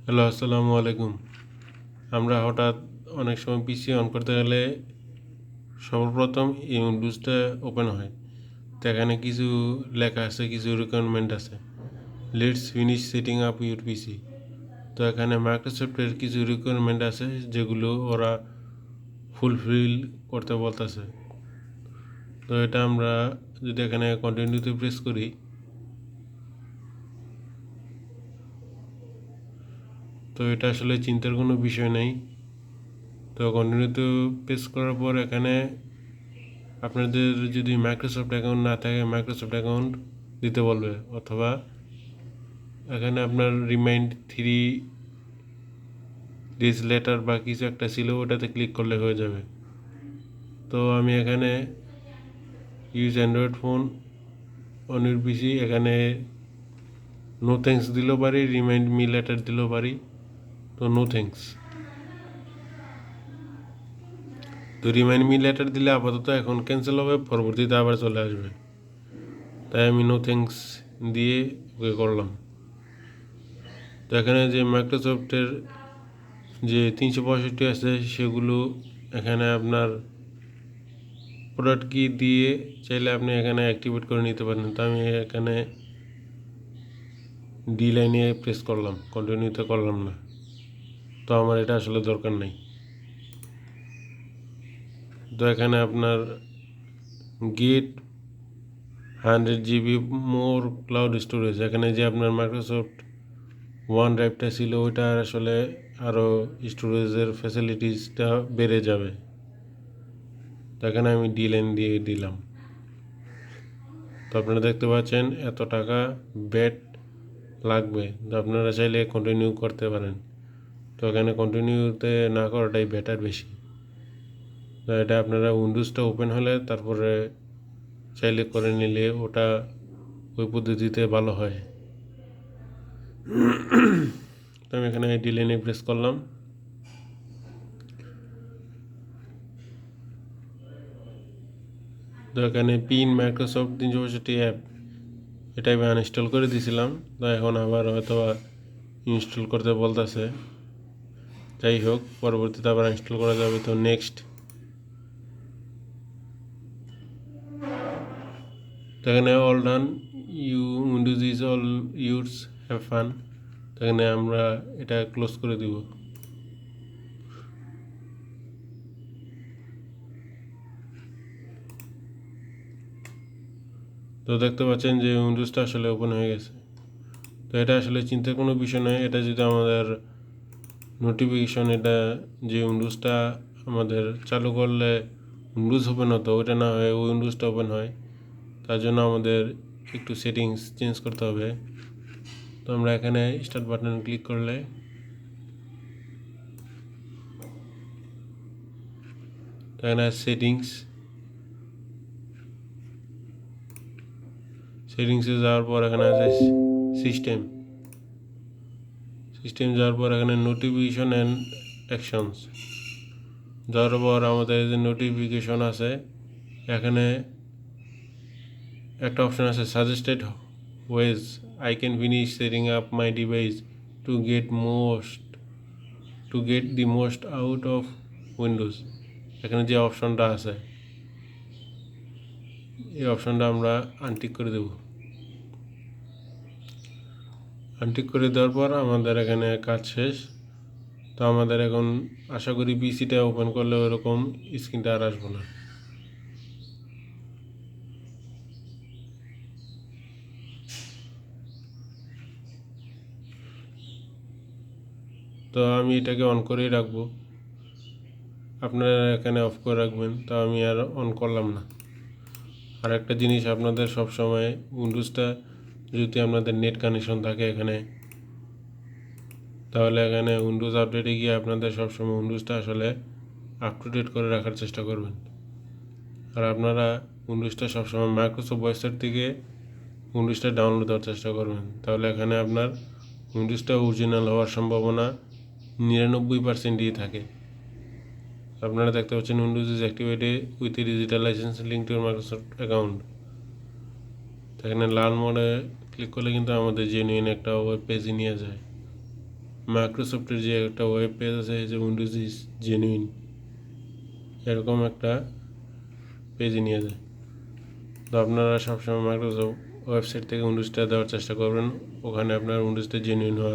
Hello, আসসালামু আলাইকুম। আমরা হঠাৎ অনেক সময় পিসি অন করতে গেলে সর্বপ্রথম এই উইন্ডোজটা ওপেন হয়। তো এখানে কিছু লেখা আছে, কিছু রিকোয়ারমেন্ট আছে। Let's finish setting up your PC. তো এখানে মাইক্রোসফটের কিছু রিকোয়ারমেন্ট আছে যেগুলো ওরা ফুলফিল করতে বলতেছে। তো এটা আমরা যদি এখানে কন্টিনিউতে প্রেস করি, তো এটা আসলে চিন্তার কোনো বিষয় নেই। তো কন্টিনিউতে প্রেস করার পর এখানে আপনাদের যদি মাইক্রোসফট অ্যাকাউন্ট না থাকে মাইক্রোসফট অ্যাকাউন্ট দিতে বলবে, অথবা এখানে আপনার রিমাইন্ড 3 ডেজ লেটার বা কিছু একটা ছিল, ওটাতে ক্লিক করলে হয়ে যাবে। তো আমি এখানে use Android phone on your PC, এখানে নো থ্যাঙ্কস দিলেও পারি, রিমাইন্ড মি লেটার দিলেও পারি। তো নো থ্যাঙ্কস। তো রিমাইন্ড মি লেটার দিলে আপাতত এখন ক্যান্সেল হবে, পরবর্তীতে আবার চলে আসবে। তাই আমি নো থ্যাঙ্কস দিয়ে ওকে করলাম। তো এখানে যে মাইক্রোসফটের যে 365 আছে সেগুলো এখানে আপনার প্রোডাক্ট কি দিয়ে চাইলে আপনি এখানে অ্যাক্টিভেট করে নিতে পারেন। তো আমি এখানে ডি লাইনে প্রেস করলাম, কন্টিনিউতে করলাম না। তো আমার এটা আসলে দরকার নেই। তো এখানে আপনার গেট 100 GB মোর ক্লাউড স্টোরেজ, এখানে যে আপনার মাইক্রোসফট ওয়ান ড্রাইভটা ছিল ওইটা আসলে আরও স্টোরেজের ফ্যাসিলিটিসটা বেড়ে যাবে। তো এখানে আমি ডি লাইন দিয়ে দিলাম। তো আপনারা দেখতে পাচ্ছেন এত টাকা ব্যাট লাগবে। তো আপনারা চাইলে কন্টিনিউ করতে পারেন। তো এখানে কন্টিনিউতে না করাটাই বেটার বেশি। তো এটা আপনারা উইন্ডোজটা ওপেন হলে তারপরে চাইলে করে নিলে ওটা ওই পদ্ধতিতে ভালো হয়। তো আমি এখানে ডিলেনে প্রেস করলাম। তো এখানে পিন মাইক্রোসফট 365 অ্যাপ, এটা আমি আনইনস্টল করে দিয়েছিলাম। তো এখন আবার হয়তো ইনস্টল করতে বলতেছে। যাই হোক, পরবর্তীতে আবার ইনস্টল করা যাবে। তো নেক্সট। তো এখানে all done, you Windows is all yours, have fun. তো এখানে আমরা এটা ক্লোজ করে দিব। তো দেখতে পাচ্ছেন যে উইন্ডোজটা আসলে ওপেন হয়ে গেছে। তো এটা আসলে চিন্তার কোনো বিষয় নয়। এটা যদি আমাদের নোটিফিকেশন, এটা যে উইন্ডোজটা আমাদের চালু করলে উইন্ডোজ ওপেন হতো ওইটা না হয় উইন্ডোজটা ওপেন হয়, তার জন্য আমাদের একটু সেটিংস চেঞ্জ করতে হবে। তো আমরা এখানে স্টার্ট বাটন ক্লিক করলে এখানে সেটিংসে যাওয়ার পর এখানে আছে সিস্টেম। যাওয়ার পর এখানে নোটিফিকেশন অ্যান্ড অ্যাকশনস যাওয়ার পর আমাদের যে নোটিফিকেশন আছে এখানে একটা অপশন আছে suggested ways I can finish setting up my device to get the most out of Windows. এখানে যে অপশনটা আছে এই অপশনটা আমরা আনটিক করে দেব। আনটিক করে দেওয়ার পর আমাদের এখানে কাজ শেষ। তো আমাদের এখন আশা করি পিসিটা ওপেন করলে ওরকম স্ক্রিনটা আর আসবো না। তো আমি এটাকে অন করেই রাখবো, আপনারা এখানে অফ করে রাখবেন। তো আমি আর অন করলাম না। আর একটা জিনিস, আপনাদের সব সময় উইন্ডোজটা যদি আপনাদের নেট কানেকশন থাকে এখানে, তাহলে এখানে উইন্ডোজ আপডেটে গিয়ে আপনাদের সবসময় উইন্ডোজটা আসলে আপ টু ডেট করে রাখার চেষ্টা করবেন। আর আপনারা উইন্ডোজটা সবসময় মাইক্রোসফট ওয়েবসাইট থেকে উইন্ডোজটা ডাউনলোড দেওয়ার চেষ্টা করবেন। তাহলে এখানে আপনার উইন্ডোজটা অরিজিনাল হওয়ার সম্ভাবনা 99%ই থাকে। আপনারা দেখতে পাচ্ছেন Windows is activated with digital licence link to Microsoft account. এখানে লাল মোড়ে ক্লিক করলে কিন্তু আমাদের জেনুইন একটা ওয়েব পেজে নিয়ে যায়। মাইক্রোসফটের যে একটা ওয়েব পেজ আছে এই যে উইন্ডোজ ইজ জেনুইন, এরকম একটা পেজে নিয়ে যায়। তো আপনারা সবসময় মাইক্রোসফট ওয়েবসাইট থেকে উইন্ডোজটা দেওয়ার চেষ্টা করবেন, ওখানে আপনার উইন্ডোজটা জেনুইন হওয়ার